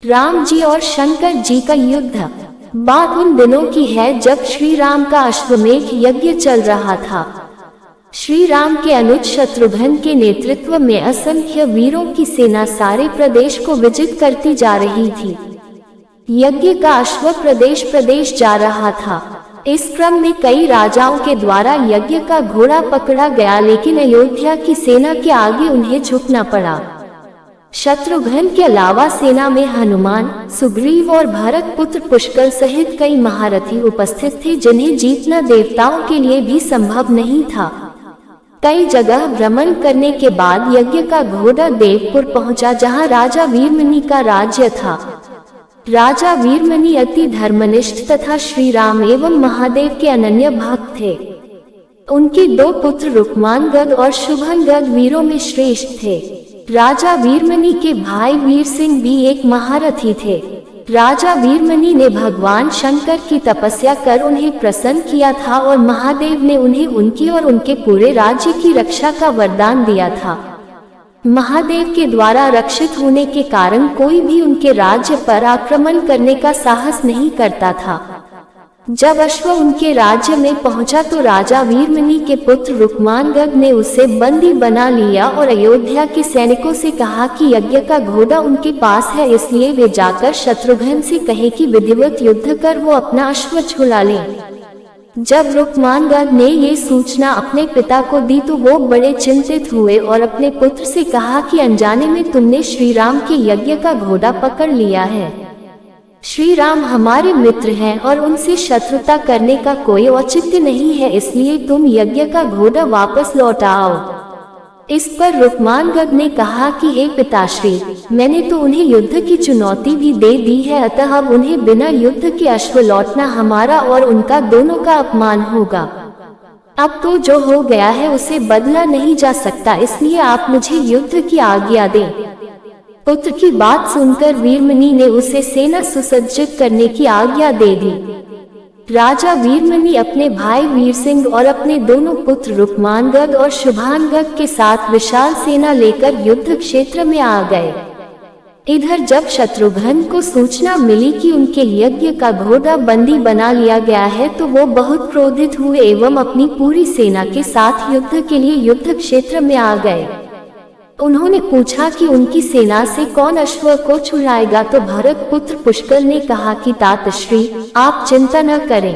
राम जी और शंकर जी का युद्ध। बात उन दिनों की है जब श्री राम का अश्वमेध यज्ञ चल रहा था। श्री राम के अनुज शत्रुघ्न के नेतृत्व में असंख्य वीरों की सेना सारे प्रदेश को विजित करती जा रही थी। यज्ञ का अश्व प्रदेश प्रदेश जा रहा था। इस क्रम में कई राजाओं के द्वारा यज्ञ का घोड़ा पकड़ा गया, लेकिन अयोध्या की सेना के आगे उन्हें झुकना पड़ा। शत्रुघ्न के अलावा सेना में हनुमान, सुग्रीव और भरत पुत्र पुष्कर सहित कई महारथी उपस्थित थे, जिन्हें जीतना देवताओं के लिए भी संभव नहीं था। कई जगह भ्रमण करने के बाद यज्ञ का घोड़ा देवपुर पहुंचा, जहां राजा वीरमणि का राज्य था। राजा वीरमणि अति धर्मनिष्ठ तथा श्री राम एवं महादेव के अनन्य भक्त थे। उनके दो पुत्र रुक्मांगद और शुभंगद वीरों में श्रेष्ठ थे। राजा वीरमणि के भाई वीर सिंह भी एक महारथी थे। राजा वीरमणि ने भगवान शंकर की तपस्या कर उन्हें प्रसन्न किया था और महादेव ने उन्हें उनकी और उनके पूरे राज्य की रक्षा का वरदान दिया था। महादेव के द्वारा रक्षित होने के कारण कोई भी उनके राज्य पर आक्रमण करने का साहस नहीं करता था। जब अश्व उनके राज्य में पहुंचा तो राजा वीरमणि के पुत्र रुक्मांगद ने उसे बंदी बना लिया और अयोध्या के सैनिकों से कहा कि यज्ञ का घोड़ा उनके पास है, इसलिए वे जाकर शत्रुघ्न से कहे कि विधिवत युद्ध कर वो अपना अश्व छुड़ा ले। जब रुक्मांगद ने ये सूचना अपने पिता को दी तो वो बड़े चिंतित हुए और अपने पुत्र से कहा कि अनजाने में तुमने श्री राम के यज्ञ का घोड़ा पकड़ लिया है। श्री राम हमारे मित्र हैं और उनसे शत्रुता करने का कोई औचित्य नहीं है, इसलिए तुम यज्ञ का घोड़ा वापस लौटाओ। इस पर रुक्मांगद ने कहा कि हे पिताश्री, मैंने तो उन्हें युद्ध की चुनौती भी दे दी है, अतः अब उन्हें बिना युद्ध के अश्व लौटना हमारा और उनका दोनों का अपमान होगा। अब तो जो हो गया है उसे बदला नहीं जा सकता, इसलिए आप मुझे युद्ध की आज्ञा दें। पुत्र की बात सुनकर वीरमणि ने उसे सेना सुसज्जित करने की आज्ञा दे दी। राजा वीरमणि अपने भाई वीर सिंह और अपने दोनों पुत्र रुक्मांगद और शुभांगद के साथ विशाल सेना लेकर युद्ध क्षेत्र में आ गए। इधर जब शत्रुघ्न को सूचना मिली कि उनके यज्ञ का घोड़ा बंदी बना लिया गया है तो वो बहुत क्रोधित हुए एवं अपनी पूरी सेना के साथ युद्ध के लिए युद्ध क्षेत्र में आ गए। उन्होंने पूछा कि उनकी सेना से कौन अश्व को छुड़ाएगा, तो भरत पुत्र पुष्कर ने कहा कि तातश्री, आप चिंता न करें।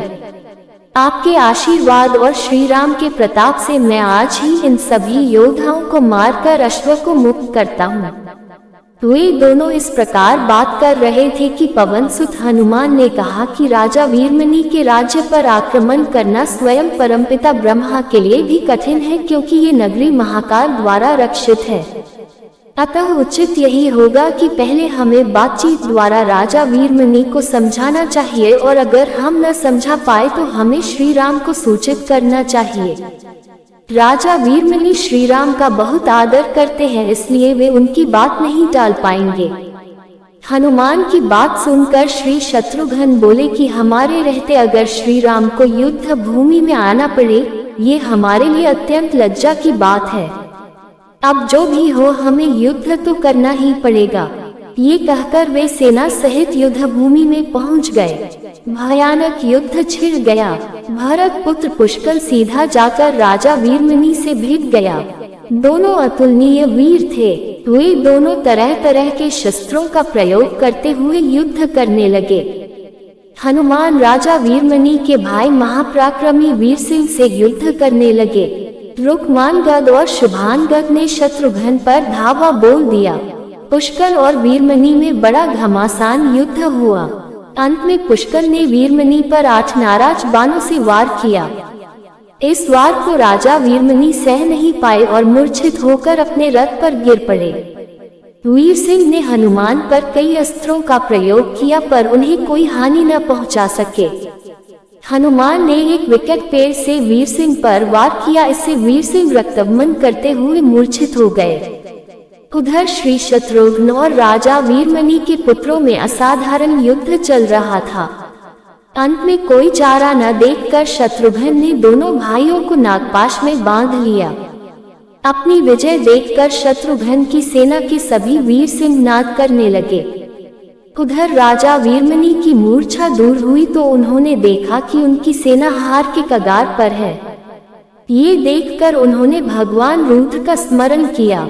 आपके आशीर्वाद और श्री राम के प्रताप से मैं आज ही इन सभी योद्धाओं को मारकर अश्व को मुक्त करता हूँ। वे दोनों इस प्रकार बात कर रहे थे कि पवन सुत हनुमान ने कहा कि राजा वीरमणि के राज्य पर आक्रमण करना स्वयं परमपिता ब्रह्मा के लिए भी कठिन है, क्योंकि ये नगरी महाकाल द्वारा रक्षित है। अतः उचित यही होगा कि पहले हमें बातचीत द्वारा राजा वीरमणि को समझाना चाहिए, और अगर हम न समझा पाए तो हमें श्री राम को सूचित करना चाहिए। राजा वीरमणि श्री राम का बहुत आदर करते हैं, इसलिए वे उनकी बात नहीं टाल पाएंगे। हनुमान की बात सुनकर श्री शत्रुघ्न बोले कि हमारे रहते अगर श्री राम को युद्ध भूमि में आना पड़े, ये हमारे लिए अत्यंत लज्जा की बात है। अब जो भी हो हमें युद्ध तो करना ही पड़ेगा। ये कहकर वे सेना सहित युद्ध भूमि में पहुंच गए। भयानक युद्ध छिड़ गया। भरत पुत्र पुष्कर सीधा जाकर राजा वीरमणि से भिड़ गया। दोनों अतुलनीय वीर थे। वे दोनों तरह तरह के शस्त्रों का प्रयोग करते हुए युद्ध करने लगे। हनुमान राजा वीरमणि के भाई महापराक्रमी वीर सिंह से युद्ध करने लगे। रुक्मांगद और शुभांगद ने शत्रुघ्न पर धावा बोल दिया। पुष्कर और वीरमणि में बड़ा घमासान युद्ध हुआ। अंत में पुष्कर ने वीरमणि पर 8 नाराज बाणों से वार किया। इस वार को राजा वीरमणि सह नहीं पाए और मूर्छित होकर अपने रथ पर गिर पड़े। वीर सिंह ने हनुमान पर कई अस्त्रों का प्रयोग किया, पर उन्हें कोई हानि न पहुंचा सके। हनुमान ने एक विकट पेड़ से वीर सिंह पर वार किया, इससे वीर सिंह रक्तबमन करते हुए मूर्छित हो गए। उधर श्री शत्रुघ्न और राजा वीरमणि के पुत्रों में असाधारण युद्ध चल रहा था। अंत में कोई चारा न देखकर शत्रुघ्न ने दोनों भाइयों को नागपाश में बांध लिया। अपनी विजय देखकर शत्रुघ्न की सेना के सभी वीर सिंह नाद करने लगे। उधर राजा वीरमणि की मूर्छा दूर हुई तो उन्होंने देखा कि उनकी सेना हार के कगार पर है। ये देखकर उन्होंने भगवान रुद्र का स्मरण किया।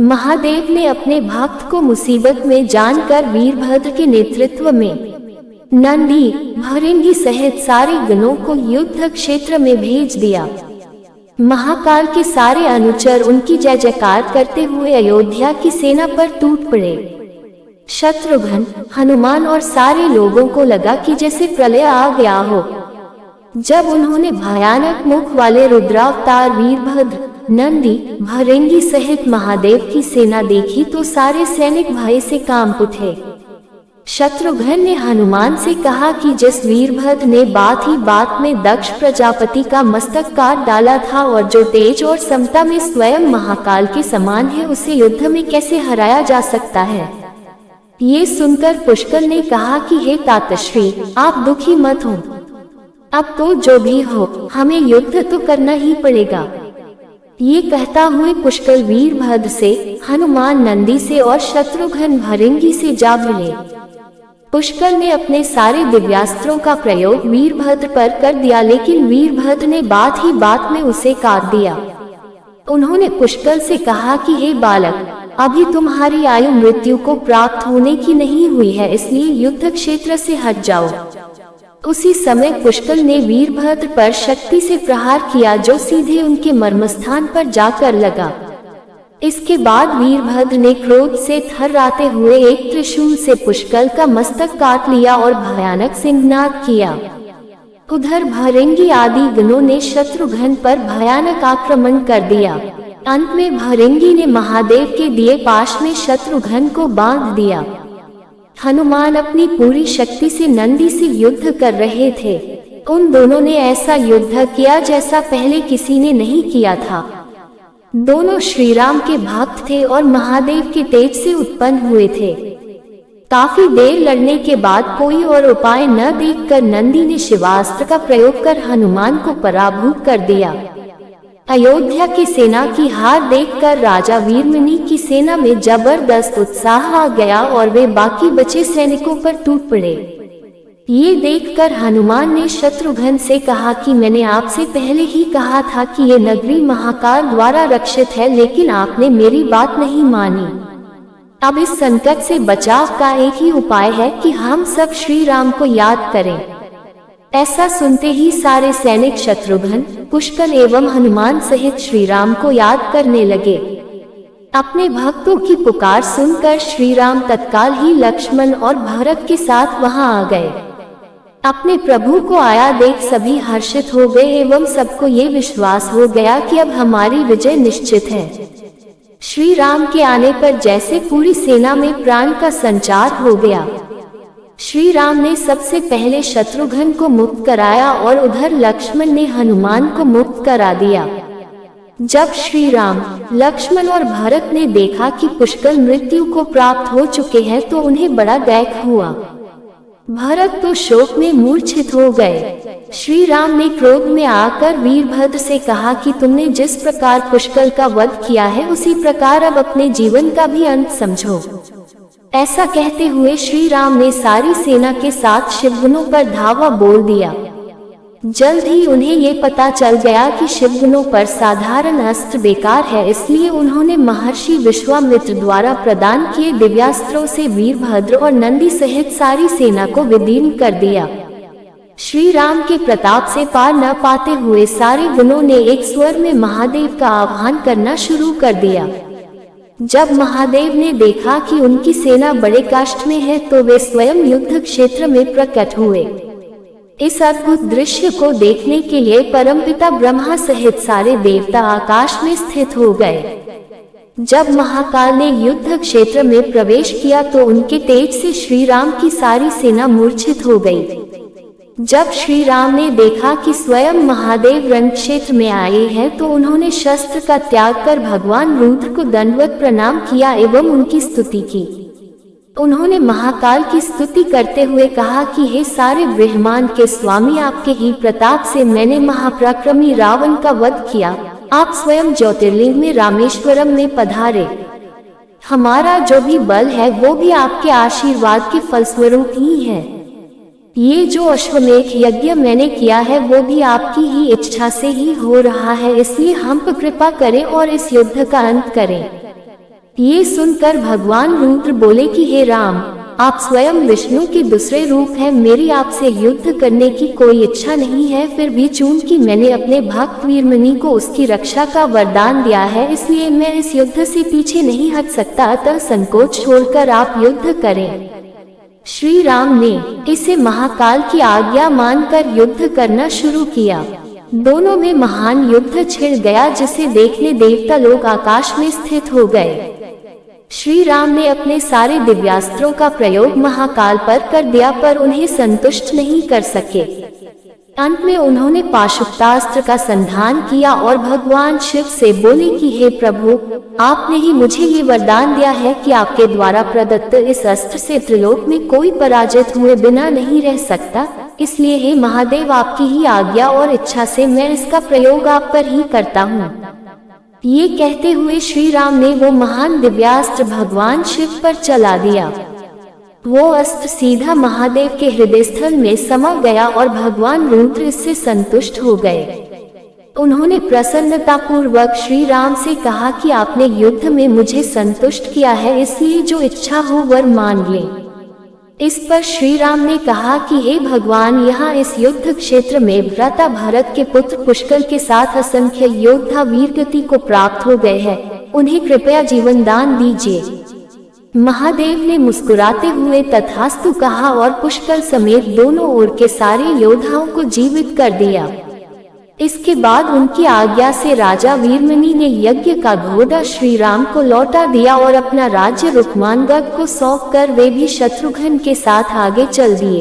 महादेव ने अपने भक्त को मुसीबत में जानकर वीरभद्र के नेतृत्व में नंदी, भृंगी सहित सारे गणों को युद्ध क्षेत्र में भेज दिया। महाकाल के सारे अनुचर उनकी जय जयकार करते हुए अयोध्या की सेना पर टूट पड़े। शत्रुघ्न, हनुमान और सारे लोगों को लगा कि जैसे प्रलय आ गया हो। जब उन्होंने भयानक मुख वाले रुद्रावतार वीरभद्र, नंदी, भृंगी सहित महादेव की सेना देखी तो सारे सैनिक भय से कांप उठे। शत्रुघ्न ने हनुमान से कहा कि जिस वीरभद्र ने बात ही बात में दक्ष प्रजापति का मस्तक काट डाला था और जो तेज और समता में स्वयं महाकाल के समान है, उसे युद्ध में कैसे हराया जा सकता है। ये सुनकर पुष्कर ने कहा कि हे तातश्री, आप दुखी मत हो। अब तो जो भी हो, हमें युद्ध तो करना ही पड़ेगा। ये कहता हुए पुष्कर वीरभद्र से, हनुमान नंदी से और शत्रुघ्न भृंगी से जा भिड़े। पुष्कर ने अपने सारे दिव्यास्त्रों का प्रयोग वीरभद्र पर कर दिया, लेकिन वीरभद्र ने बात ही बात में उसे काट दिया। उन्होंने पुष्कर से कहा कि हे बालक, अभी तुम्हारी आयु मृत्यु को प्राप्त होने की नहीं हुई है, इसलिए युद्ध क्षेत्र से हट जाओ। उसी समय पुष्कर ने वीरभद्र पर शक्ति से प्रहार किया, जो सीधे उनके मर्मस्थान पर जाकर लगा। इसके बाद वीरभद्र ने क्रोध से थर्राते हुए एक त्रिशूल से पुष्कर का मस्तक काट लिया और भयानक सिंहनाद किया। उधर भृंगी आदि गणों ने शत्रुघ्न पर भयानक आक्रमण कर दिया। अंत में भृंगी ने महादेव के दिए पाश में शत्रुघ्न को बांध दिया। हनुमान अपनी पूरी शक्ति से नंदी से युद्ध कर रहे थे। उन दोनों ने ऐसा युद्ध किया जैसा पहले किसी ने नहीं किया था। दोनों श्री राम के भक्त थे और महादेव के तेज से उत्पन्न हुए थे। काफी देर लड़ने के बाद कोई और उपाय न देखकर नंदी ने शिवास्त्र का प्रयोग कर हनुमान को पराभूत कर दिया। अयोध्या की सेना की हार देखकर राजा वीरमणि की सेना में जबरदस्त उत्साह आ गया और वे बाकी बचे सैनिकों पर टूट पड़े। ये देखकर हनुमान ने शत्रुघ्न से कहा कि मैंने आपसे पहले ही कहा था कि ये नगरी महाकाल द्वारा रक्षित है, लेकिन आपने मेरी बात नहीं मानी। अब इस संकट से बचाव का एक ही उपाय है कि हम सब श्री राम को याद करें। ऐसा सुनते ही सारे सैनिक शत्रुघ्न, पुष्कर एवं हनुमान सहित श्री राम को याद करने लगे। अपने भक्तों की पुकार सुनकर श्री राम तत्काल ही लक्ष्मण और भरत के साथ वहां आ गए। अपने प्रभु को आया देख सभी हर्षित हो गए एवं सबको ये विश्वास हो गया कि अब हमारी विजय निश्चित है। श्री राम के आने पर जैसे पूरी सेना में प्राण का संचार हो गया। श्री राम ने सबसे पहले शत्रुघ्न को मुक्त कराया और उधर लक्ष्मण ने हनुमान को मुक्त करा दिया। जब श्री राम, लक्ष्मण और भरत ने देखा कि पुष्कर मृत्यु को प्राप्त हो चुके हैं तो उन्हें बड़ा दैख हुआ। भरत तो शोक में मूर्छित हो गए। श्री राम ने क्रोध में आकर वीरभद्र से कहा कि तुमने जिस प्रकार पुष्कर का वध किया है, उसी प्रकार अब अपने जीवन का भी अंत समझो। ऐसा कहते हुए श्री राम ने सारी सेना के साथ शिवगणों पर धावा बोल दिया। जल्द ही उन्हें ये पता चल गया कि शिवगणों पर साधारण अस्त्र बेकार है, इसलिए उन्होंने महर्षि विश्वामित्र द्वारा प्रदान किए दिव्यास्त्रों से वीरभद्र और नंदी सहित सारी सेना को विदीर्ण कर दिया। श्री राम के प्रताप से पार न पाते हुए सारे गणों ने एक स्वर में महादेव का आह्वान करना शुरू कर दिया। जब महादेव ने देखा कि उनकी सेना बड़े कष्ट में है तो वे स्वयं युद्ध क्षेत्र में प्रकट हुए। इस अद्भुत दृश्य को देखने के लिए परमपिता ब्रह्मा सहित सारे देवता आकाश में स्थित हो गए। जब महाकाल ने युद्ध क्षेत्र में प्रवेश किया तो उनके तेज से श्री राम की सारी सेना मूर्छित हो गई। जब श्री राम ने देखा कि स्वयं महादेव रण क्षेत्र में आए हैं तो उन्होंने शस्त्र का त्याग कर भगवान रुद्र को दंडवत प्रणाम किया एवं उनकी स्तुति की। उन्होंने महाकाल की स्तुति करते हुए कहा कि हे सारे ब्रह्मांड के स्वामी, आपके ही प्रताप से मैंने महापराक्रमी रावण का वध किया। आप स्वयं ज्योतिर्लिंग में रामेश्वरम में पधारे। हमारा जो भी बल है वो भी आपके आशीर्वाद के फलस्वरूप ही है। ये जो अश्वमेध यज्ञ मैंने किया है वो भी आपकी ही इच्छा से ही हो रहा है, इसलिए हम पर कृपा करें और इस युद्ध का अंत करें। ये सुनकर भगवान रुद्र बोले कि हे राम, आप स्वयं विष्णु के दूसरे रूप हैं, मेरी आपसे युद्ध करने की कोई इच्छा नहीं है। फिर भी चूंकि मैंने अपने भक्त वीरमणि को उसकी रक्षा का वरदान दिया है, इसलिए मैं इस युद्ध से पीछे नहीं हट सकता, अतः संकोच छोड़कर आप युद्ध करें। श्री राम ने इसे महाकाल की आज्ञा मानकर युद्ध करना शुरू किया। दोनों में महान युद्ध छिड़ गया, जिसे देखने देवता लोग आकाश में स्थित हो गए। श्री राम ने अपने सारे दिव्यास्त्रों का प्रयोग महाकाल पर कर दिया, पर उन्हें संतुष्ट नहीं कर सके। अंत में उन्होंने पाशुपतास्त्र का संधान किया और भगवान शिव से बोले कि हे प्रभु, आपने ही मुझे ये वरदान दिया है कि आपके द्वारा प्रदत्त इस अस्त्र से त्रिलोक में कोई पराजित हुए बिना नहीं रह सकता, इसलिए हे महादेव, आपकी ही आज्ञा और इच्छा से मैं इसका प्रयोग आप पर ही करता हूँ। ये कहते हुए श्री राम ने वो महान दिव्यास्त्र भगवान शिव पर चला दिया। वो अस्त्र सीधा महादेव के हृदय स्थल में समा गया और भगवान रुद्र इससे संतुष्ट हो गए। उन्होंने प्रसन्नता पूर्वक श्री राम से कहा कि आपने युद्ध में मुझे संतुष्ट किया है, इसलिए जो इच्छा हो वर मान लें। इस पर श्री राम ने कहा कि हे भगवान, यहाँ इस युद्ध क्षेत्र में भ्राता भरत के पुत्र पुष्कर के साथ असंख्य योद्धा वीरगति को प्राप्त हो गए हैं, उन्हें कृपया जीवन दान दीजिए। महादेव ने मुस्कुराते हुए तथास्तु कहा और पुष्कर समेत दोनों ओर के सारे योद्धाओं को जीवित कर दिया। इसके बाद उनकी आज्ञा से राजा वीरमणि ने यज्ञ का घोड़ा श्री राम को लौटा दिया और अपना राज्य रुक्मांगद को सौंपकर वे भी शत्रुघ्न के साथ आगे चल दिए।